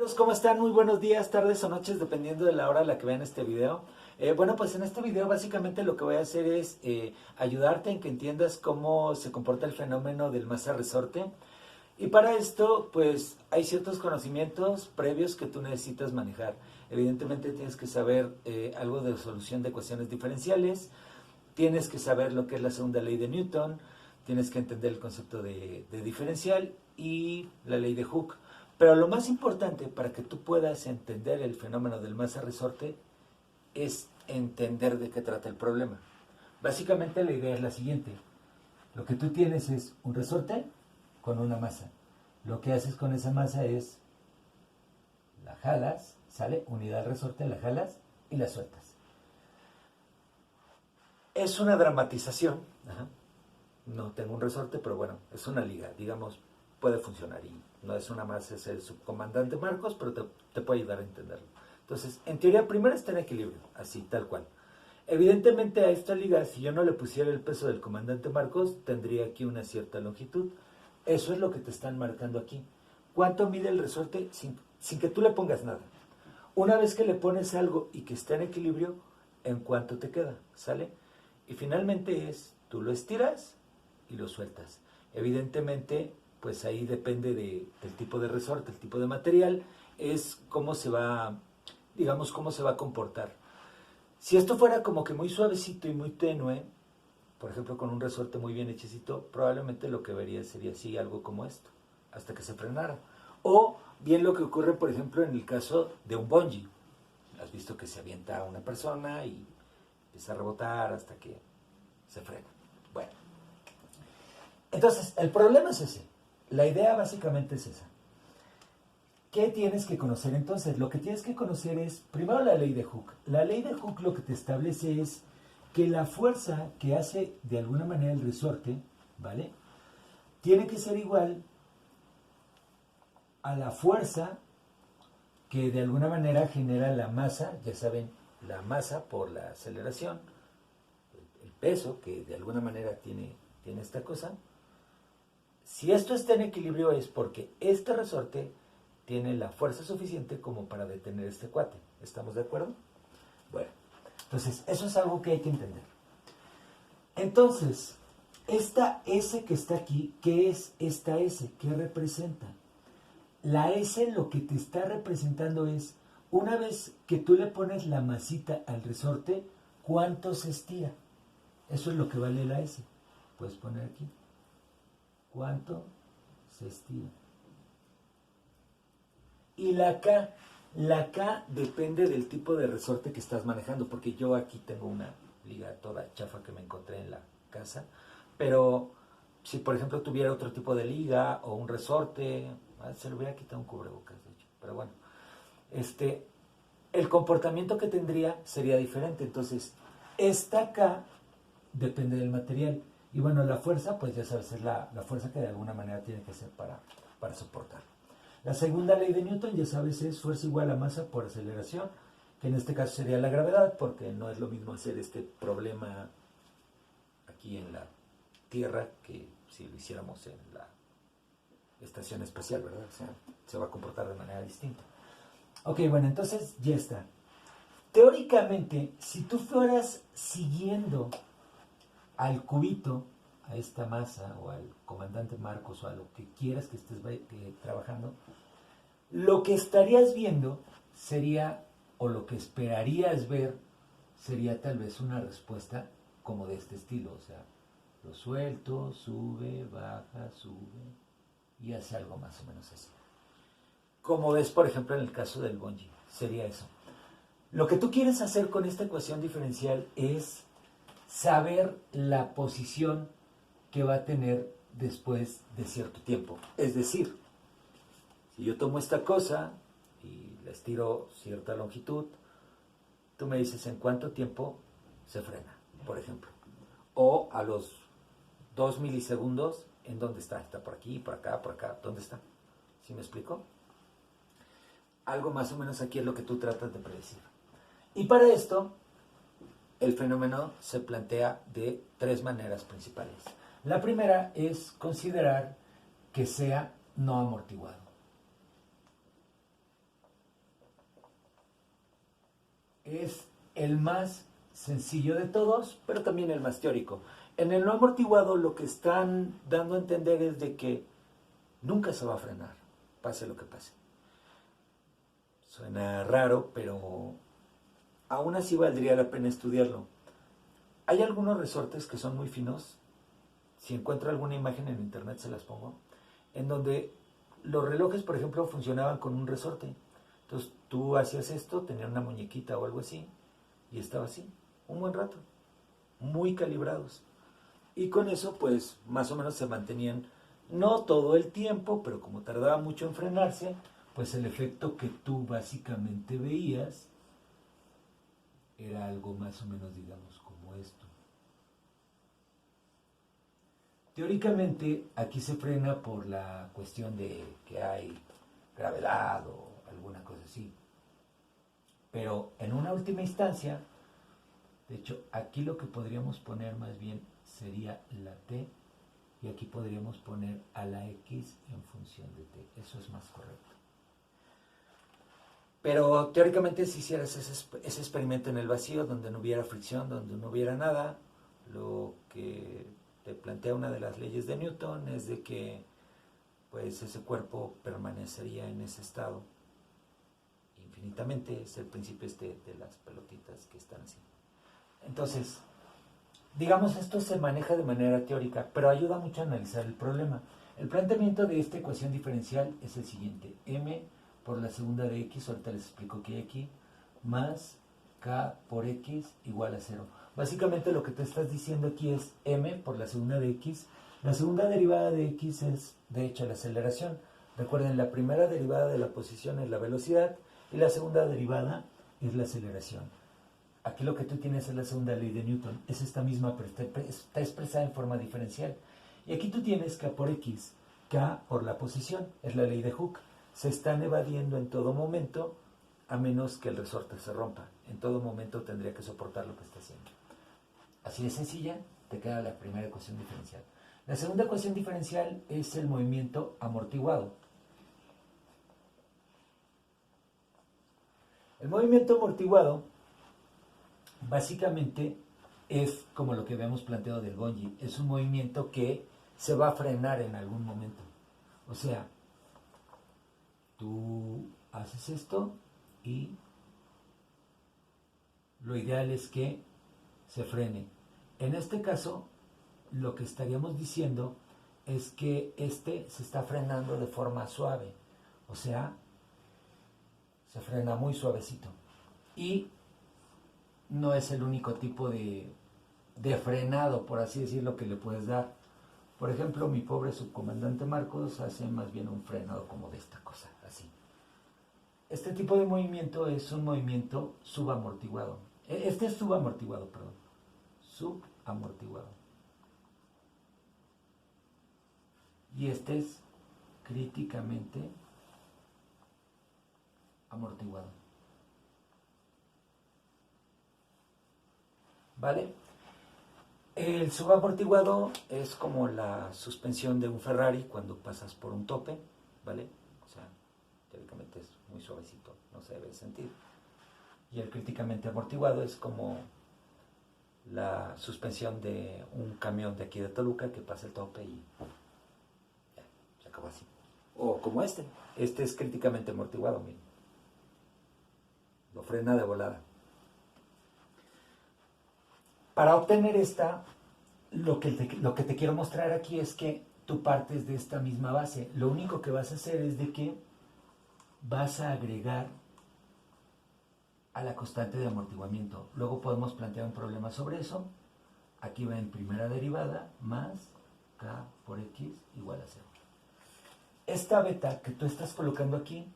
Amigos, ¿cómo están? Muy buenos días, tardes o noches, dependiendo de la hora a la que vean este video. Bueno, pues en este video básicamente lo que voy a hacer es ayudarte en que entiendas cómo se comporta el fenómeno del masa resorte. Y para esto, pues hay ciertos conocimientos previos que tú necesitas manejar. Evidentemente tienes que saber algo de solución de ecuaciones diferenciales, tienes que saber lo que es la segunda ley de Newton, tienes que entender el concepto de diferencial y la ley de Hooke. Pero lo más importante para que tú puedas entender el fenómeno del masa resorte es entender de qué trata el problema. Básicamente la idea es la siguiente. Lo que tú tienes es un resorte con una masa. Lo que haces con esa masa es la jalas, sale unidad resorte, la jalas y la sueltas. Es una dramatización. Ajá. No tengo un resorte, pero bueno, es una liga, digamos, puede funcionar y no es una más, es el subcomandante Marcos, pero te puede ayudar a entenderlo. Entonces, en teoría, primero está en equilibrio, así, tal cual. Evidentemente a esta liga, si yo no le pusiera el peso del comandante Marcos, tendría aquí una cierta longitud. Eso es lo que te están marcando aquí. ¿Cuánto mide el resorte sin que tú le pongas nada? Una vez que le pones algo y que está en equilibrio, ¿en cuánto te queda? ¿Sale? Y finalmente es, tú lo estiras y lo sueltas. Evidentemente, pues ahí depende del tipo de resorte, el tipo de material, es cómo se va, digamos, cómo se va a comportar. Si esto fuera como que muy suavecito y muy tenue, por ejemplo, con un resorte muy bien hechecito, probablemente lo que vería sería así, algo como esto, hasta que se frenara. O bien lo que ocurre, por ejemplo, en el caso de un bungee. Has visto que se avienta a una persona y empieza a rebotar hasta que se frena. Bueno, entonces, el problema es ese. La idea básicamente es esa. ¿Qué tienes que conocer entonces? Lo que tienes que conocer es, primero, la ley de Hooke. La ley de Hooke lo que te establece es que la fuerza que hace de alguna manera el resorte, ¿vale? Tiene que ser igual a la fuerza que de alguna manera genera la masa, ya saben, la masa por la aceleración, el peso que de alguna manera tiene esta cosa. Si esto está en equilibrio es porque este resorte tiene la fuerza suficiente como para detener este cuate. ¿Estamos de acuerdo? Bueno, entonces eso es algo que hay que entender. Entonces, esta S que está aquí, ¿qué es esta S? ¿Qué representa? La S lo que te está representando es, una vez que tú le pones la masita al resorte, ¿cuánto se estira? Eso es lo que vale la S. Puedes poner aquí. ¿Cuánto se estira? Y la K depende del tipo de resorte que estás manejando, porque yo aquí tengo una liga toda chafa que me encontré en la casa, pero si por ejemplo tuviera otro tipo de liga o un resorte, se le hubiera quitado un cubrebocas, de hecho, pero bueno, el comportamiento que tendría sería diferente. Entonces, esta K depende del material. Y bueno, la fuerza, pues ya sabes, es la fuerza que de alguna manera tiene que ser para soportar. La segunda ley de Newton, ya sabes, es fuerza igual a masa por aceleración, que en este caso sería la gravedad, porque no es lo mismo hacer este problema aquí en la Tierra que si lo hiciéramos en la estación espacial, ¿verdad? O sea, se va a comportar de manera distinta. Ok, bueno, entonces ya está. Teóricamente, si tú fueras siguiendo al cubito, a esta masa o al comandante Marcos o a lo que quieras que estés trabajando, lo que estarías viendo sería, o lo que esperarías ver, sería tal vez una respuesta como de este estilo. O sea, lo suelto, sube, baja, sube y hace algo más o menos así. Como ves, por ejemplo, en el caso del bungee, sería eso. Lo que tú quieres hacer con esta ecuación diferencial es saber la posición que va a tener después de cierto tiempo. Es decir, si yo tomo esta cosa y la estiro cierta longitud, tú me dices en cuánto tiempo se frena, por ejemplo. O a los 2 milisegundos, ¿en dónde está? Está por aquí, por acá, ¿dónde está? ¿Sí me explico? Algo más o menos aquí es lo que tú tratas de predecir. Y para esto, el fenómeno se plantea de tres maneras principales. La primera es considerar que sea no amortiguado. es el más sencillo de todos, pero también el más teórico. En el no amortiguado lo que están dando a entender es de que nunca se va a frenar, pase lo que pase. Suena raro, pero aún así valdría la pena estudiarlo. Hay algunos resortes que son muy finos. Si encuentro alguna imagen en internet se las pongo. En donde los relojes, por ejemplo, funcionaban con un resorte. Entonces tú hacías esto, tenían una muñequita o algo así, y estaba así, un buen rato, muy calibrados. Y con eso, pues, más o menos se mantenían, no todo el tiempo, pero como tardaba mucho en frenarse, pues el efecto que tú básicamente veías era algo más o menos, digamos, como esto. Teóricamente, aquí se frena por la cuestión de que hay gravedad o alguna cosa así. Pero en una última instancia, de hecho, aquí lo que podríamos poner más bien sería la T y aquí podríamos poner a la X en función de T. Eso es más correcto. Pero teóricamente si hicieras ese experimento en el vacío, donde no hubiera fricción, donde no hubiera nada, lo que te plantea una de las leyes de Newton es de que pues ese cuerpo permanecería en ese estado infinitamente. Es el principio de las pelotitas que están así. Entonces, digamos, esto se maneja de manera teórica, pero ayuda mucho a analizar el problema. El planteamiento de esta ecuación diferencial es el siguiente: m por la segunda de x, ahorita les explico qué hay aquí, más k por x igual a 0. Básicamente lo que te estás diciendo aquí es m por la segunda de x. La segunda derivada de x es, de hecho, la aceleración. Recuerden, la primera derivada de la posición es la velocidad y la segunda derivada es la aceleración. Aquí lo que tú tienes es la segunda ley de Newton. Es esta misma, pero está expresada en forma diferencial. Y aquí tú tienes k por x. K por la posición, es la ley de Hooke. Se están evadiendo en todo momento, a menos que el resorte se rompa. En todo momento tendría que soportar lo que está haciendo. Así de sencilla, te queda la primera ecuación diferencial. La segunda ecuación diferencial es el movimiento amortiguado. El movimiento amortiguado básicamente es como lo que habíamos planteado del bungee. Es un movimiento que se va a frenar en algún momento. O sea, tú haces esto y lo ideal es que se frene. En este caso, lo que estaríamos diciendo es que este se está frenando de forma suave. O sea, se frena muy suavecito. Y no es el único tipo de frenado, por así decirlo, que le puedes dar. Por ejemplo, mi pobre subcomandante Marcos hace más bien un frenado como de esta cosa, así. Este tipo de movimiento es un movimiento subamortiguado. Este es subamortiguado, perdón. Subamortiguado. Y este es críticamente amortiguado. ¿Vale? El subamortiguado es como la suspensión de un Ferrari cuando pasas por un tope, ¿vale? O sea, teóricamente es muy suavecito, no se debe sentir. Y el críticamente amortiguado es como la suspensión de un camión de aquí de Toluca que pasa el tope y ya, se acabó así. O como este es críticamente amortiguado, miren. Lo frena de volada. Para obtener esta, lo que te quiero mostrar aquí es que tú partes de esta misma base. Lo único que vas a hacer es de que vas a agregar a la constante de amortiguamiento. Luego podemos plantear un problema sobre eso. Aquí va en primera derivada más k por x igual a 0. Esta beta que tú estás colocando aquí,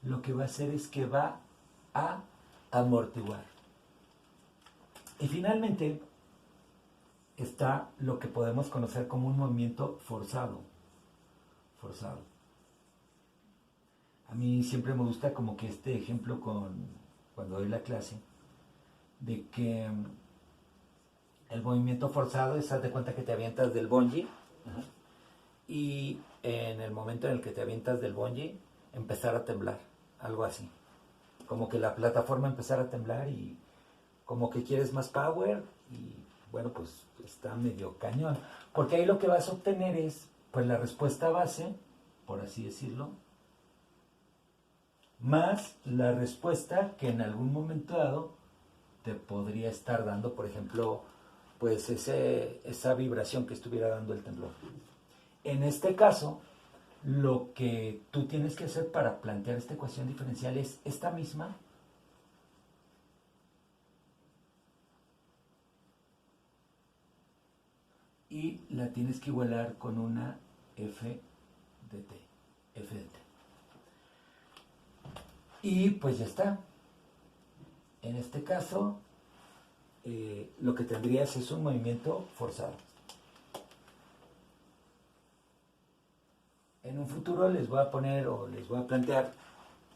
lo que va a hacer es que va a amortiguar. Y finalmente está lo que podemos conocer como un movimiento forzado. Forzado. A mí siempre me gusta como que este ejemplo cuando doy la clase, de que el movimiento forzado es, haz de cuenta que te avientas del bungee, y en el momento en el que te avientas del bungee, empezar a temblar, algo así. como que la plataforma empezara a temblar y como que quieres más power y bueno, pues está medio cañón. Porque ahí lo que vas a obtener es pues la respuesta base, por así decirlo, más la respuesta que en algún momento dado te podría estar dando, por ejemplo, pues esa vibración que estuviera dando el temblor. En este caso, lo que tú tienes que hacer para plantear esta ecuación diferencial es esta misma, y la tienes que igualar con una f de t, f de t. Y pues ya está. En este caso, lo que tendrías es un movimiento forzado. En un futuro les voy a poner o les voy a plantear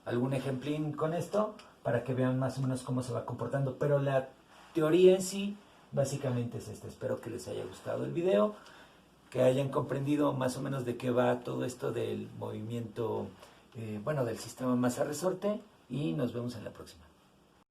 algún ejemplín con esto para que vean más o menos cómo se va comportando. Pero la teoría en sí básicamente es esta. Espero que les haya gustado el video, que hayan comprendido más o menos de qué va todo esto del movimiento, bueno, del sistema masa-resorte, y nos vemos en la próxima.